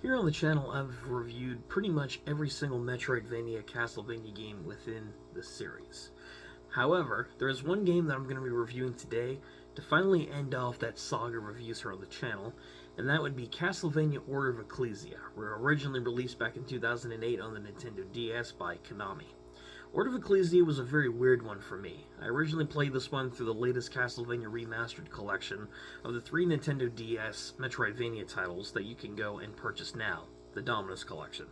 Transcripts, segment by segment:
Here on the channel, I've reviewed pretty much every single Metroidvania Castlevania game within the series. However, there is one game that I'm going to be reviewing today to finally end off that saga of reviews here on the channel, and that would be Castlevania Order of Ecclesia, originally released back in 2008 on the Nintendo DS by Konami. Order of Ecclesia was a very weird one for me. I originally played this one through the latest Castlevania Remastered collection of the 3 Nintendo DS Metroidvania titles that you can go and purchase now, the Dominus Collection.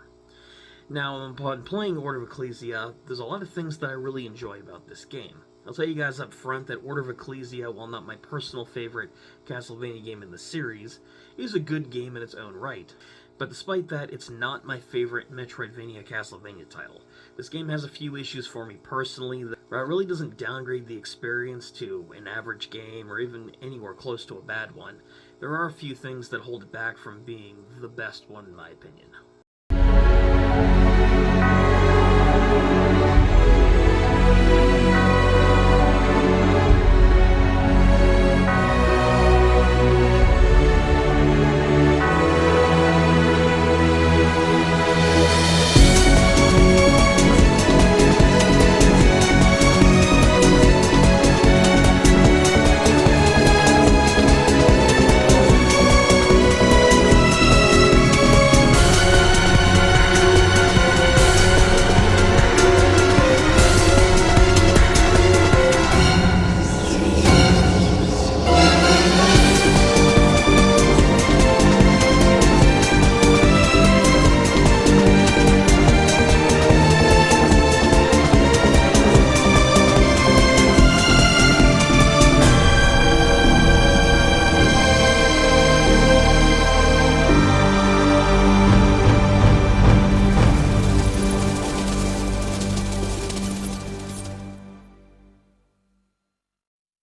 Now, upon playing Order of Ecclesia, there's a lot of things that I really enjoy about this game. I'll tell you guys up front that Order of Ecclesia, while not my personal favorite Castlevania game in the series, is a good game in its own right. But despite that, it's not my favorite Metroidvania Castlevania title. This game has a few issues for me personally that it really doesn't downgrade the experience to an average game or even anywhere close to a bad one. There are a few things that hold it back from being the best one in my opinion.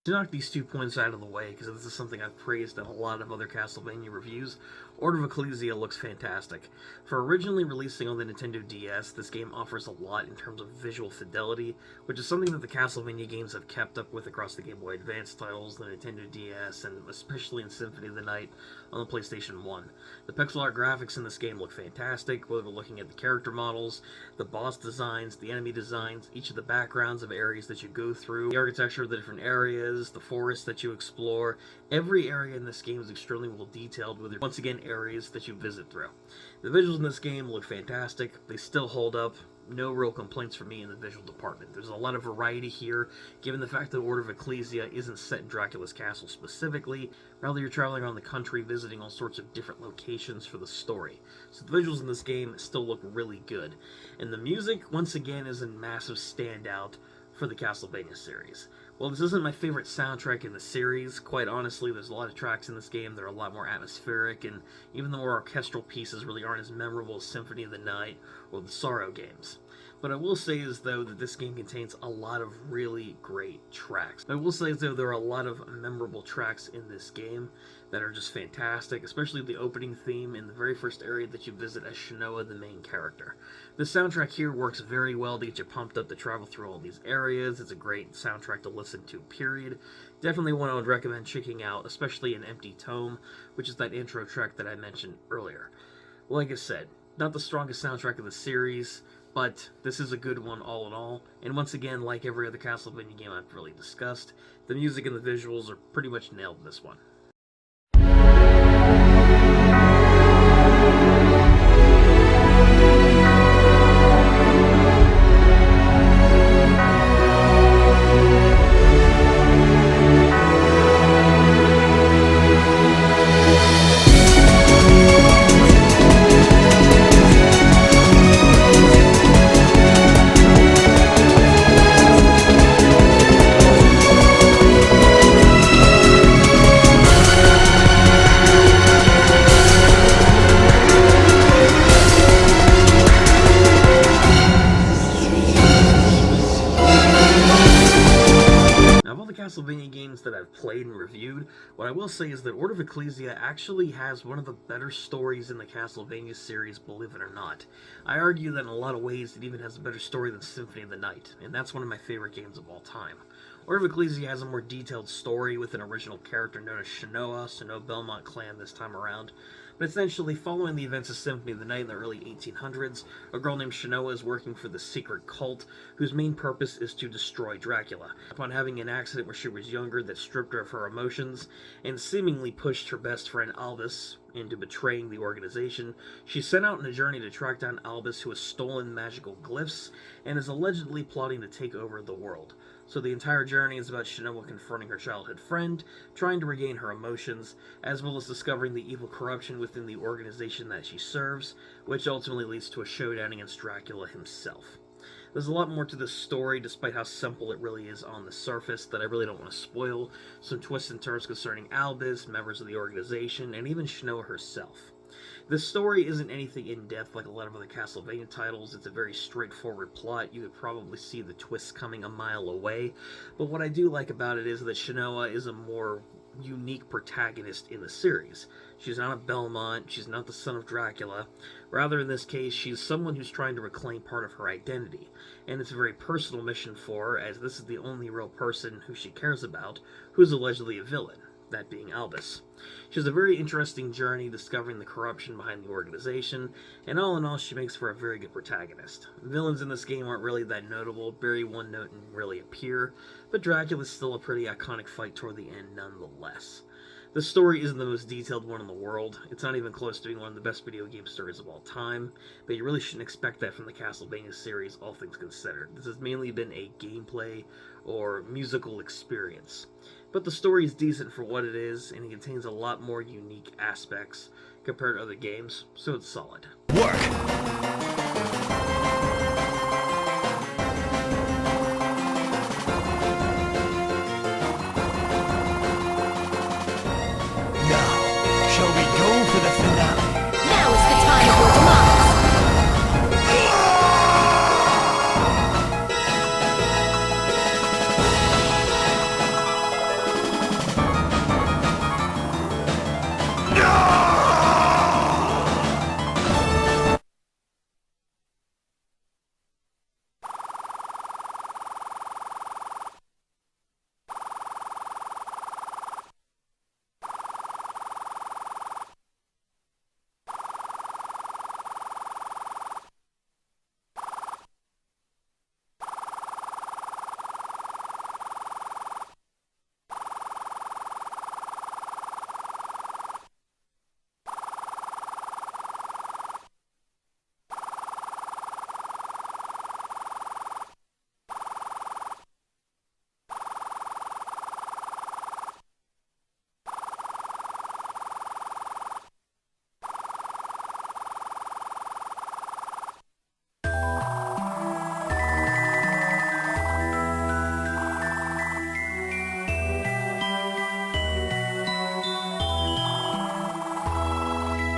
To knock these 2 points out of the way, because this is something I've praised in a lot of other Castlevania reviews, Order of Ecclesia looks fantastic. For originally releasing on the Nintendo DS, this game offers a lot in terms of visual fidelity, which is something that the Castlevania games have kept up with across the Game Boy Advance titles, the Nintendo DS, and especially in Symphony of the Night on the PlayStation 1. The pixel art graphics in this game look fantastic, whether we're looking at the character models, the boss designs, the enemy designs, each of the backgrounds of areas that you go through, the architecture of the different areas, the forest that you explore. Every area in this game is extremely well detailed, with once again areas that you visit through. The visuals in this game look fantastic. They still hold up. No real complaints from me in the visual department. There's a lot of variety here, given the fact that Order of Ecclesia isn't set in Dracula's castle specifically. Rather, you're traveling around the country visiting all sorts of different locations for the story. So the visuals in this game still look really good. And the music, once again, is a massive standout for the Castlevania series. Well, this isn't my favorite soundtrack in the series. Quite honestly, there's a lot of tracks in this game that are a lot more atmospheric, and even the more orchestral pieces really aren't as memorable as Symphony of the Night or the Sorrow games. But I will say is though that this game contains a lot of really great tracks. I will say as though there are a lot of memorable tracks in this game that are just fantastic, especially the opening theme in the very first area that you visit as Shinoa, the main character. The soundtrack here works very well to get you pumped up to travel through all these areas. It's a great soundtrack to listen to, period. Definitely one I would recommend checking out, especially in Empty Tome, which is that intro track that I mentioned earlier. Like I said, not the strongest soundtrack of the series, but this is a good one all in all, and once again, like every other Castlevania game I've really discussed, the music and the visuals are pretty much nailed in this one. Castlevania games that I've played and reviewed, what I will say is that Order of Ecclesia actually has one of the better stories in the Castlevania series, believe it or not. I argue that in a lot of ways it even has a better story than Symphony of the Night, and that's one of my favorite games of all time. Order of Ecclesia has a more detailed story with an original character known as Shinoa, so no Belmont clan this time around, But essentially, following the events of Symphony of the Night in the early 1800s, a girl named Shinoa is working for the secret cult whose main purpose is to destroy Dracula. Upon having an accident where she was younger that stripped her of her emotions and seemingly pushed her best friend Albus into betraying the organization, she set out on a journey to track down Albus, who has stolen magical glyphs and is allegedly plotting to take over the world. So the entire journey is about Shinoa confronting her childhood friend, trying to regain her emotions, as well as discovering the evil corruption within the organization that she serves, which ultimately leads to a showdown against Dracula himself. There's a lot more to this story, despite how simple it really is on the surface, that I really don't want to spoil. Some twists and turns concerning Albus, members of the organization, and even Shinoa herself. This story isn't anything in-depth like a lot of other Castlevania titles. It's a very straightforward plot. You could probably see the twists coming a mile away. But what I do like about it is that Shinoa is a more unique protagonist in the series. She's not a Belmont, she's not the son of Dracula. Rather, in this case, she's someone who's trying to reclaim part of her identity. And it's a very personal mission for her, as this is the only real person who she cares about who's allegedly a villain, that being Albus. She has a very interesting journey discovering the corruption behind the organization, and all in all, she makes for a very good protagonist. Villains in this game aren't really that notable, very one-note and really appear, but Dracula's still a pretty iconic fight toward the end nonetheless. The story isn't the most detailed one in the world. It's not even close to being one of the best video game stories of all time, but you really shouldn't expect that from the Castlevania series, all things considered. This has mainly been a gameplay or musical experience. But the story is decent for what it is, and it contains a lot more unique aspects compared to other games, so it's solid. Work! Shall we go for the finale? Now is the time of your demise!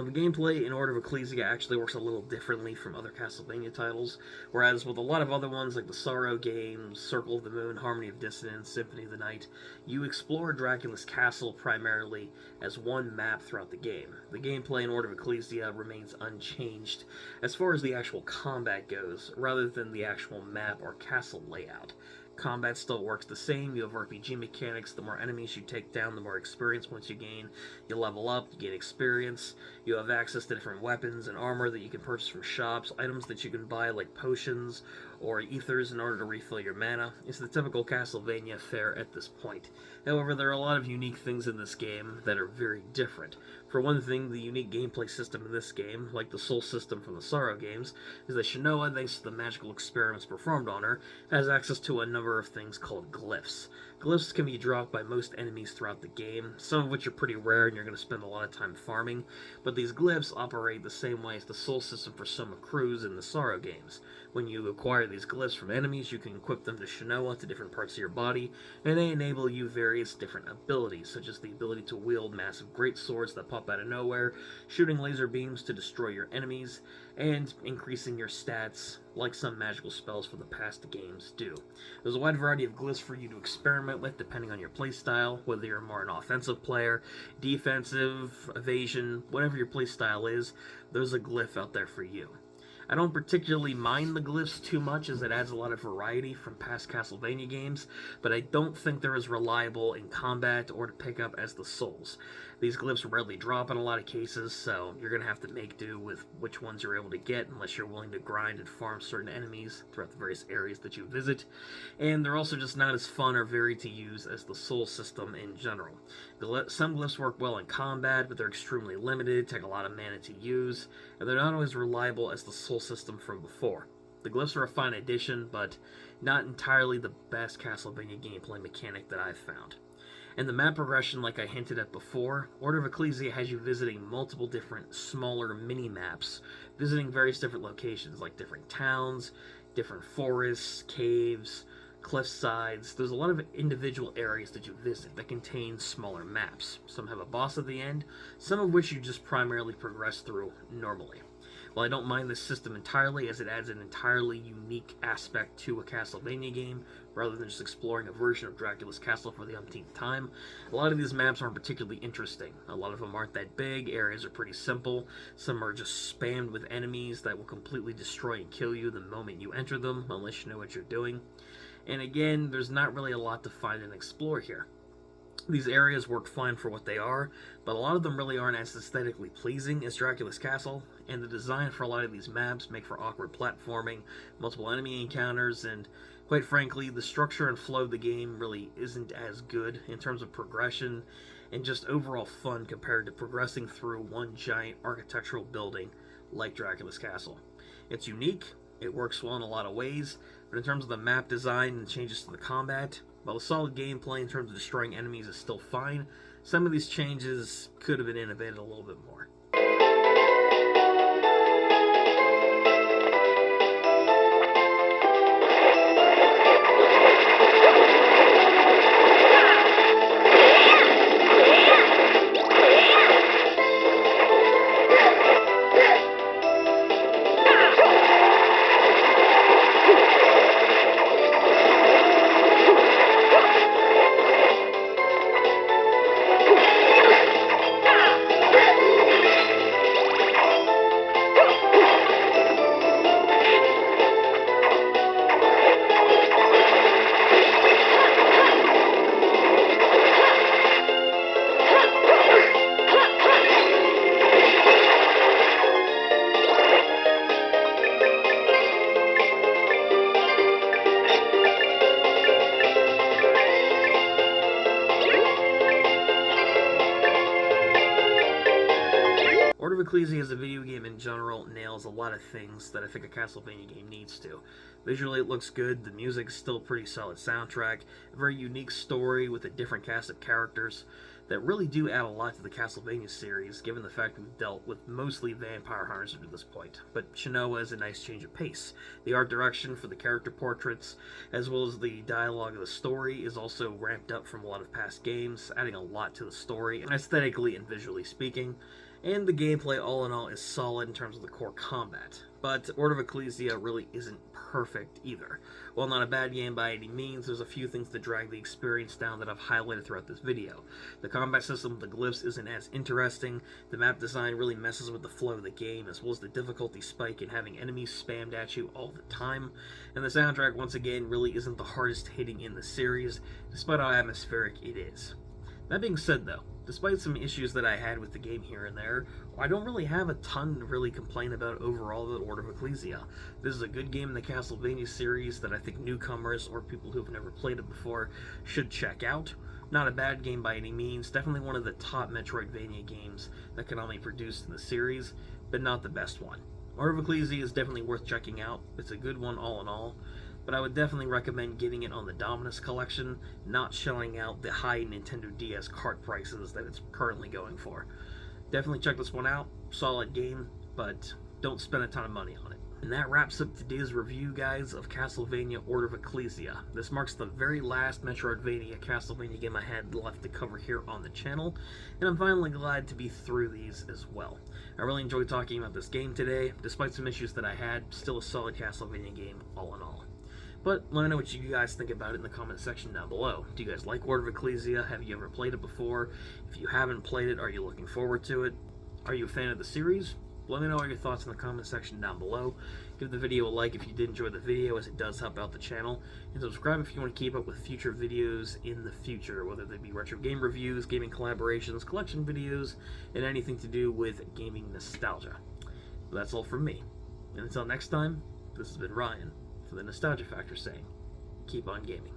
The gameplay in Order of Ecclesia actually works a little differently from other Castlevania titles, whereas with a lot of other ones like the Sorrow games, Circle of the Moon, Harmony of Dissonance, Symphony of the Night, you explore Dracula's castle primarily as one map throughout the game. The gameplay in Order of Ecclesia remains unchanged as far as the actual combat goes, rather than the actual map or castle layout. Combat still works the same. You have RPG mechanics. The more enemies you take down, the more experience points you gain. You level up, you gain experience. You have access to different weapons and armor that you can purchase from shops, items that you can buy like potions or ethers in order to refill your mana. It's the typical Castlevania fare at this point. However, there are a lot of unique things in this game that are very different. For one thing, the unique gameplay system in this game, like the soul system from the Sorrow games, is that Shinoa, thanks to the magical experiments performed on her, has access to a number of things called glyphs. Glyphs can be dropped by most enemies throughout the game, some of which are pretty rare and you're going to spend a lot of time farming, but these glyphs operate the same way as the soul system for Soma Cruz in the Sorrow games. When you acquire these glyphs from enemies, you can equip them to Shinoa to different parts of your body, and they enable you various different abilities, such as the ability to wield massive great swords that pop out of nowhere, shooting laser beams to destroy your enemies, and increasing your stats, like some magical spells from the past games do. There's a wide variety of glyphs for you to experiment with depending on your playstyle, whether you're more an offensive player, defensive, evasion, whatever your playstyle is, there's a glyph out there for you. I don't particularly mind the glyphs too much as it adds a lot of variety from past Castlevania games, but I don't think they're as reliable in combat or to pick up as the souls. These glyphs rarely drop in a lot of cases, so you're going to have to make do with which ones you're able to get unless you're willing to grind and farm certain enemies throughout the various areas that you visit. And they're also just not as fun or varied to use as the soul system in general. Some glyphs work well in combat, but they're extremely limited, take a lot of mana to use, and they're not always reliable as the soul system from before. The glyphs are a fine addition, but not entirely the best Castlevania gameplay mechanic that I've found. And the map progression, like I hinted at before, Order of Ecclesia has you visiting multiple different smaller mini-maps, visiting various different locations, like different towns, different forests, caves, cliff sides. There's a lot of individual areas that you visit that contain smaller maps. Some have a boss at the end, some of which you just primarily progress through normally. While I don't mind this system entirely, as it adds an entirely unique aspect to a Castlevania game, rather than just exploring a version of Dracula's castle for the umpteenth time, a lot of these maps aren't particularly interesting. A lot of them aren't that big, areas are pretty simple, some are just spammed with enemies that will completely destroy and kill you the moment you enter them, unless you know what you're doing. And again, there's not really a lot to find and explore here. These areas work fine for what they are, but a lot of them really aren't as aesthetically pleasing as Dracula's castle, and the design for a lot of these maps make for awkward platforming, multiple enemy encounters, and quite frankly, the structure and flow of the game really isn't as good in terms of progression and just overall fun compared to progressing through one giant architectural building like Dracula's castle. It's unique, it works well in a lot of ways, but in terms of the map design and changes to the combat, while the solid gameplay in terms of destroying enemies is still fine, some of these changes could have been innovated a little bit more. Order of Ecclesia as a video game in general nails a lot of things that I think a Castlevania game needs to. Visually it looks good, the music's still a pretty solid soundtrack, a very unique story with a different cast of characters that really do add a lot to the Castlevania series, given the fact we've dealt with mostly vampire hunters up to this point. But Shinoa is a nice change of pace. The art direction for the character portraits, as well as the dialogue of the story, is also ramped up from a lot of past games, adding a lot to the story, aesthetically and visually speaking. And the gameplay all in all is solid in terms of the core combat. But Order of Ecclesia really isn't perfect either. While not a bad game by any means, there's a few things that drag the experience down that I've highlighted throughout this video. The combat system of the glyphs isn't as interesting, the map design really messes with the flow of the game, as well as the difficulty spike in having enemies spammed at you all the time, and the soundtrack once again really isn't the hardest hitting in the series, despite how atmospheric it is. That being said though, despite some issues that I had with the game here and there, I don't really have a ton to really complain about overall with Order of Ecclesia. This is a good game in the Castlevania series that I think newcomers or people who've never played it before should check out. Not a bad game by any means, definitely one of the top Metroidvania games that Konami produced in the series, but not the best one. Order of Ecclesia is definitely worth checking out, it's a good one all in all, but I would definitely recommend getting it on the Dominus collection, not shelling out the high Nintendo DS cart prices that it's currently going for. Definitely check this one out, solid game, but don't spend a ton of money on it. And that wraps up today's review, guys, of Castlevania Order of Ecclesia. This marks the very last Metroidvania Castlevania game I had left to cover here on the channel, and I'm finally glad to be through these as well. I really enjoyed talking about this game today. Despite some issues that I had, still a solid Castlevania game all in all. But let me know what you guys think about it in the comment section down below. Do you guys like Order of Ecclesia? Have you ever played it before? If you haven't played it, are you looking forward to it? Are you a fan of the series? Let me know all your thoughts in the comment section down below. Give the video a like if you did enjoy the video, as it does help out the channel. And subscribe if you want to keep up with future videos in the future, whether they be retro game reviews, gaming collaborations, collection videos, and anything to do with gaming nostalgia. But that's all from me. And until next time, this has been Ryan for the Nostalgia Factor saying, keep on gaming.